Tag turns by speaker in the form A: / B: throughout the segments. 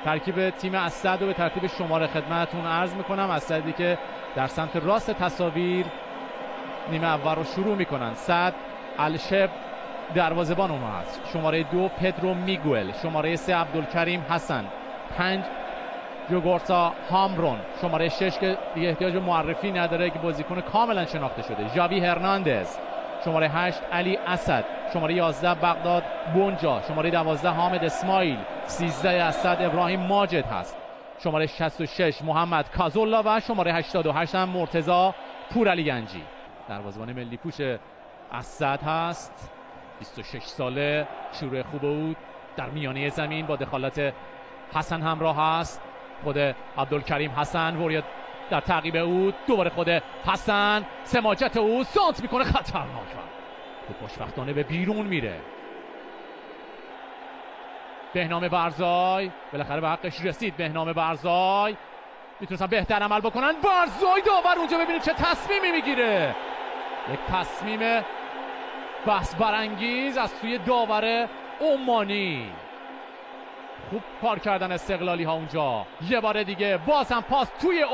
A: ترکیب تیم اسد رو به ترتیب شماره خدمتتون عرض میکنم. اسدی که در سمت راست تصاویر نیمه اول رو شروع میکنن. سعد الشب دروازه‌بان اونها هست. شماره 2 پدرو میگوئل، شماره 3 عبدالکریم حسن، 5 جوگورتا هامرون، شماره 6 که دیگه احتیاج به معرفی نداره که بازیکن کاملا شناخته شده، ژاوی هرناندز، شماره 8 علی اسد، شماره 11 بغداد بونجا، شماره 12 حامد اسماعیل، 13 اسد ابراهیم ماجد هست، شماره 66 محمد کازولا و شماره 88 هم مرتضی پورعلی گنجی. دروازه‌بان ملی پوش اسد هست، 26 ساله، شروع خوب بود در میانه زمین با دخالت حسن همراه است. خود عبدالکریم حسن وریا در تعقیب او، دوباره خود حسن، سماجت او سانت میکنه، خطرناک تو خوشبختانه به بیرون میره. بهنام برزای بالاخره به حقش رسید. بهنام برزای میتونستن بهتر عمل بکنن. برزای داور اونجا ببینید چه تصمیمی میگیره، یک تصمیم بحث برانگیز از سوی داور عمانی. خوب کار کردن استقلالی ها اونجا. یه بار دیگه باز هم پاس توی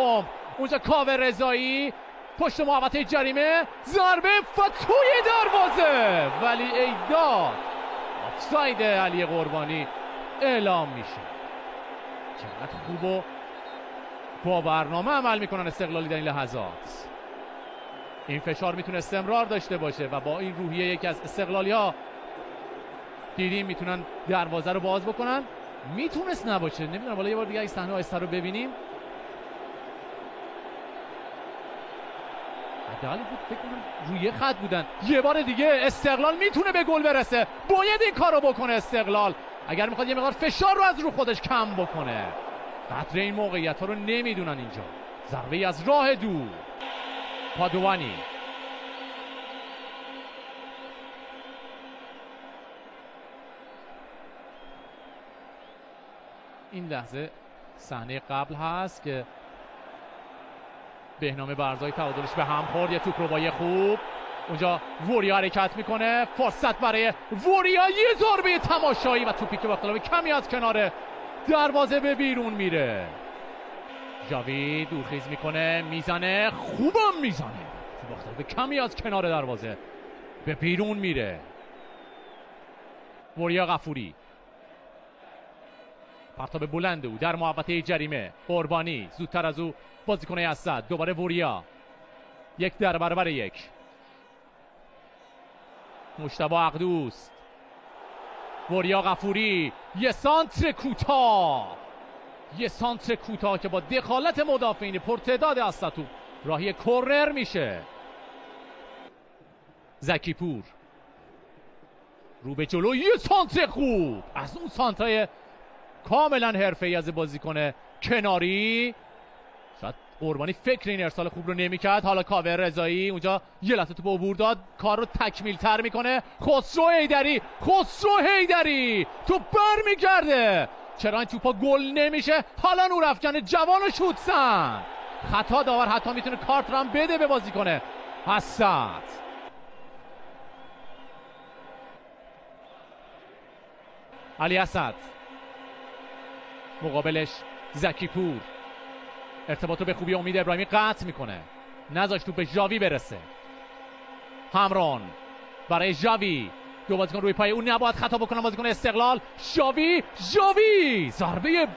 A: اونجا کاوه رضایی پشت محوطه جریمه، ضربه و توی دروازه، ولی ایداد آفساید علی قربانی اعلام میشه. چقدر خوب و با برنامه عمل میکنن استقلالی در این لحظات. این فشار میتونه استمرار داشته باشه و با این روحیه یکی از استقلالی ها دیدیم میتونن دروازه رو باز بکنن. میتونست نباشه، نمیدونم، والا یه بار دیگه این صحنه آهسته رو ببینیم. حداقل فکر کنم روی خط بودن. یه بار دیگه استقلال میتونه به گل برسه، باید این کارو بکنه استقلال اگر میخواد یه مقدار فشار رو از رو خودش کم بکنه. قدر این موقعیت ها رو نمیدونن اینجا. ضربه از راه دور، پادوانی، این لحظه صحنه قبل هست که بهنام برزای تعادلش به هم خورد. یه توپ رو با یه خوب اونجا وریا حرکت میکنه، فرصت برای وریا، یه ضربه تماشایی و توپی که با اختلاف کمی از کنار دروازه به بیرون میره. ژاوی دورخیز میکنه، میزنه، خوبم میزنه، با اختلاف کمی از کنار دروازه به بیرون میره. وریا غفوری، پرتاب بلند او در محوطه جریمه، قربانی زودتر از او بازیکن اسد، دوباره وریا، 1 در برابر 1. مجتبی عقدوست، وریا غفوری، یه سانتر کوتاه که با دخالت مدافعین پرتعداد اسد تو راهی کورنر میشه. زکی پور رو به جلو، یه سانتر خوب از اون سانترهای کاملا حرفه‌ای از بازیکن کناری. شاید قربانی فکر این ارسال خوب رو نمی‌کرد. حالا کاوه رضایی اونجا یه لحظه توپ عبور داد، کار رو تکمیل تر میکنه. خسرو حیدری توپ برمیگرده، چرا این توپا گل نمیشه؟ حالا نورافکن جوان و شوتسن، خطا داور حتی میتونه کارت رو هم بده به بازیکن اسد. علی اسد مقابلش زکی پور، ارتباط رو به خوبی امید ابراهیمی قطع میکنه، نذاشت تو به ژاوی برسه. همران برای ژاوی، دو بازیکن روی پای اون، نباید خطا بکنن بازیکن استقلال. ژاوی ضربه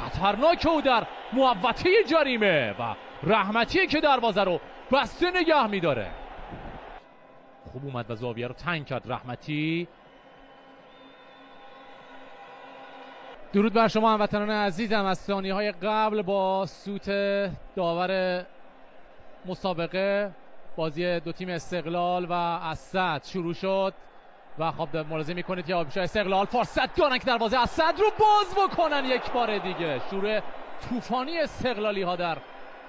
A: خطرناک او در محوطه جریمه و رحمتی که دروازه رو بسته نگه میداره. خوب اومد و زاویه رو تنگ کرد رحمتی. درود بر شما هموطنان عزیزم. از ثانیه‌های قبل با سوت داور مسابقه بازی دو تیم استقلال و اسد شروع شد و خب ملاحظه میکنید که آبشار استقلال فرصت دارن که دروازه اسد رو باز بکنن. یک بار دیگه شروع طوفانی استقلالی ها در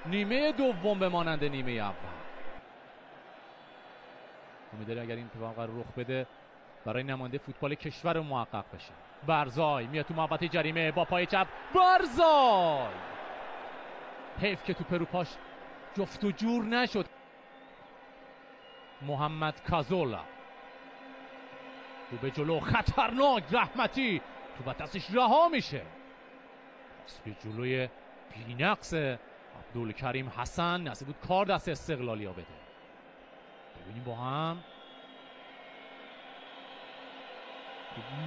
A: نیمه دوم به مانند نیمه اول. امیدوارم اگر این اتفاق قرار رخ بده برای نماینده فوتبال کشور محقق بشه. برزای میاد تو محوطه جریمه با پای چپ، برزای حیف که تو پاش جفت و جور نشد. محمد کازولا رو به جلو، خطرناک، رحمتی تو با دستش رها میشه. به جلوی بی‌نقص عبدالکریم حسن نصیب بود کار دست استقلالیا بده. ببینیم با هم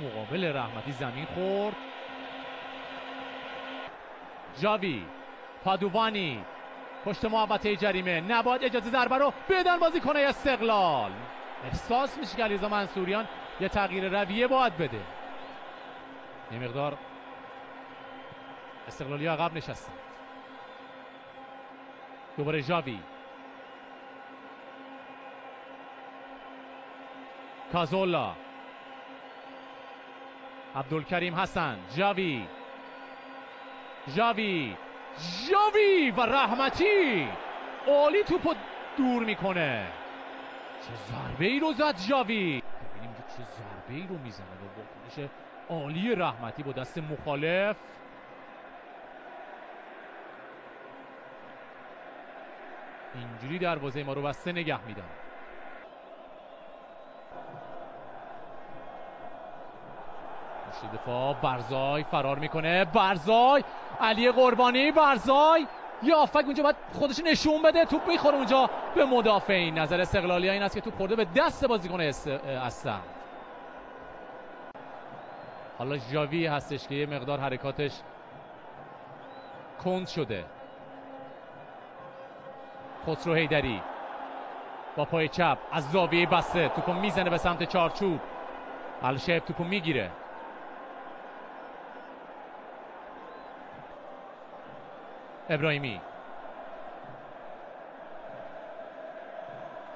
A: مقابل رحمتی زمین خورد. جاوی پادوانی پشت محوطه جریمه، نباید اجازه ضربه رو بدن بازیکن استقلال. احساس میشه که علیرضا منصوریان یه تغییر رویه باید بده. یه مقدار استقلالی عقب نشستن. دوباره جاوی، کازولا، عبدالکریم حسن، جاوی و رحمتی عالی توپو دور میکنه. چه ضربه ای رو زد جاوی. ببینیم که چه ضربه ای رو میزنه با واکنش عالی رحمتی با دست مخالف. اینجوری دروازه ما رو بسته نگه میدن. پشت دفاع برزای فرار میکنه. برزای، علی قربانی، برزای یه آفک اونجا باید خودش نشون بده. توپ میخوره اونجا به مدافعین. نظر استقلالی ها این است که توپ خورده به دست بازیکن اسد. حالا جاوی هستش که یه مقدار حرکاتش کند شده. خسرو حیدری با پای چپ از زاویه بسته توپو میزنه به سمت چارچوب. الشیب توپو میگیره. ابراهیمی،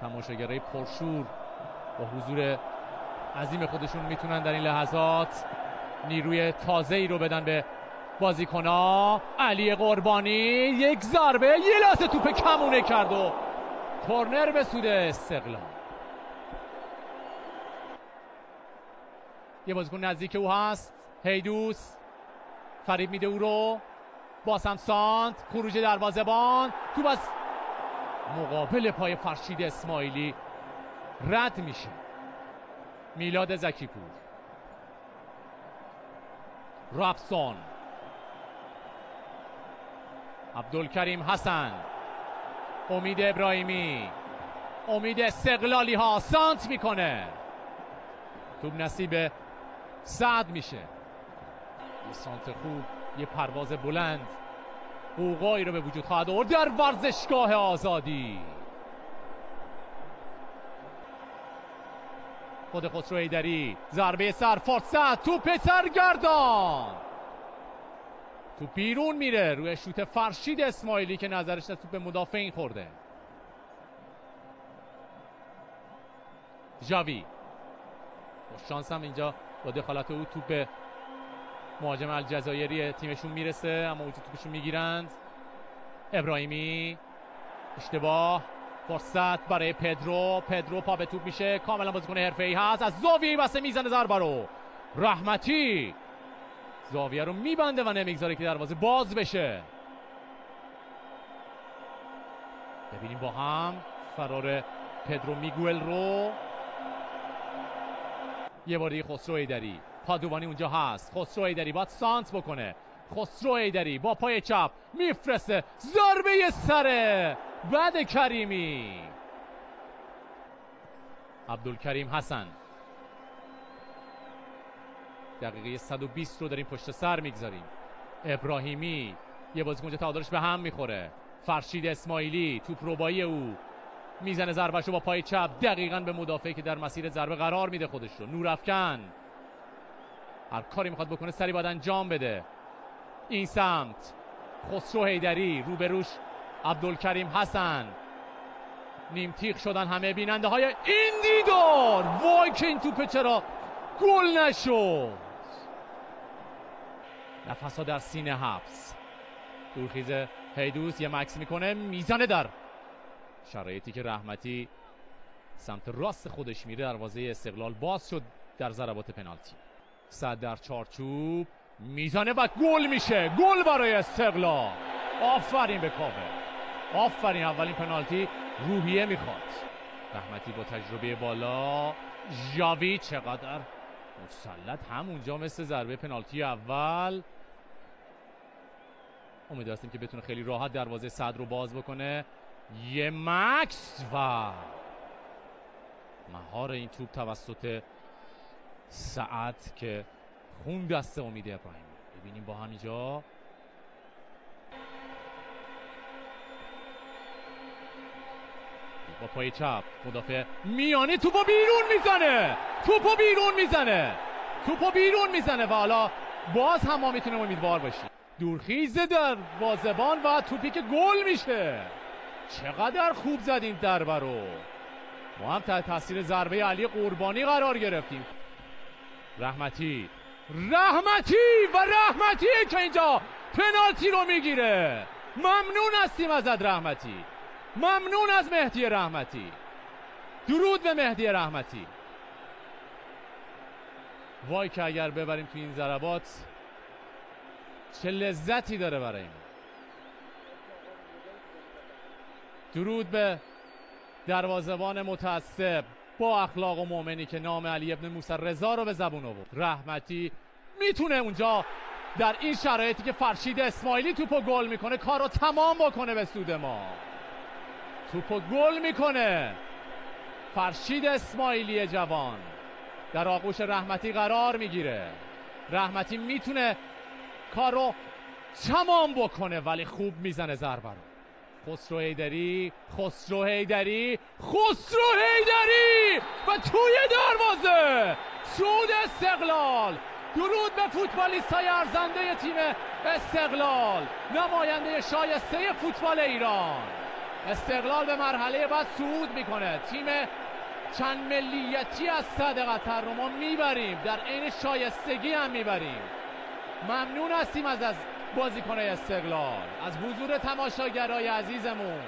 A: تماشاگرای پرشور با حضور عظیم خودشون میتونن در این لحظات نیروی تازه ای رو بدن به بازیکن‌ها. علی قربانی یک ضربه، یه لحظه توپ کمونه کرد و کورنر به سود استقلال. یه بازیکن نزدیک او هست، هیدوس فریب میده او رو، باز هم سانت، خروج دروازه‌بان، توپ از مقابل پای فرشید اسماعیلی رد میشه. میلاد زکیپور، رابسون، عبدالکریم حسن، امید ابراهیمی، امید استقلالی ها سانت میکنه. توپ نصیب سعد میشه. یه سانت خوب، یه پرواز بلند قوقایی رو به وجود خواهد آورد در ورزشگاه آزادی. خود خسرو حیدری، ضربه سر، فرصت، توپ سرگردان، توپ بیرون میره روی شوت فرشید اسماعیلی که نظرش توپ به مدافعین خورده. جاوی خوش شانس هم اینجا با دخالت او توپ به مهاجم الجزایری تیمشون میرسه، اما اونجا توپشون میگیرند. ابراهیمی، اشتباه، فرصت برای پدرو پا به توپ میشه، کاملا بازیکن حرفه‌ای هست، از زاویه بسته میزنه ضربه رو. رحمتی زاویه رو میبنده و نمیگذاره که دروازه باز بشه. ببینیم با هم فرار پدرو میگوئل رو. یه باری خسرو حیدری، پادوانی اونجا هست، خسرو حیدری باید سانت بکنه. خسرو حیدری با پای چپ میفرسته، ضربه سره بعد کریمی. عبدالکریم حسن، دقیقه 120 رو داریم پشت سر میگذاریم. ابراهیمی، یه بازیکن اونجا تعادلش به هم میخوره. فرشید اسماعیلی، توپ ربایی او میزنه ضربهشو با پای چپ دقیقاً به مدافعی که در مسیر ضربه قرار میده خودش رو. نورافکن هر کاری میخواد بکنه سری باید انجام بده. این سمت خسرو حیدری، روبروش عبدالکریم حسن، نیم تیغ شدن همه بیننده های این دیدار. وای که این توپ چرا گل نشد. نفس ها در سینه حبس. دورخیز هیدوس یه مکس میکنه، میزنه در شرایطی که رحمتی سمت راست خودش میره. دروازه استقلال باز شد در ضربات پنالتی. صد در چارچوب میزنه و گل میشه. گل برای استقلال. آفرین به کاوه، آفرین. اولین پنالتی روحیه میخواد. رحمتی با تجربه بالا. جاوی چقدر مسلط همونجا مثل ضربه پنالتی اول. امید هستیم که بتونه خیلی راحت دروازه سعد رو باز بکنه. یه مکس و مهار این توپ توسط سعد که خون دست امید ابراهیمی. ببینیم با همینجا با پای چپ مدافع میانه توپو بیرون میزنه و حالا باز هم ما میتونیم امیدوار باشیم. دورخیز در بازبان و توپی که گل میشه. چقدر خوب زدیم ضربه رو. ما هم تحت تاثیر ضربه علی قربانی قرار گرفتیم. رحمتی که اینجا پنالتی رو میگیره. ممنون هستیم ازت رحمتی، ممنون از مهدی رحمتی. درود به مهدی رحمتی. وای که اگر ببریم تو این ضربات چه لذتی داره برای ما. درود به دروازه‌بان متعصب با اخلاق و مؤمنی که نام علی ابن موسی رضا رو به زبون آورد. رحمتی میتونه اونجا در این شرایطی که فرشید اسماعیلی توپو گل میکنه کارو تمام بکنه به سود ما. توپو گل میکنه فرشید اسماعیلی جوان، در آغوش رحمتی قرار میگیره. رحمتی میتونه کارو تمام بکنه ولی خوب میزنه ضربه رو. خسرو حیدری و توی دروازه سود استقلال. درود به فوتبالیست‌های ارزنده تیم استقلال، نماینده شایسته فوتبال ایران. استقلال به مرحله بعد صعود میکنه. تیم چند ملیتی از صد قطر رو ما میبریم، در عین شایستگی هم میبریم. ممنون هستیم از بازیکن‌های استقلال، از حضور تماشاگرای عزیزمون.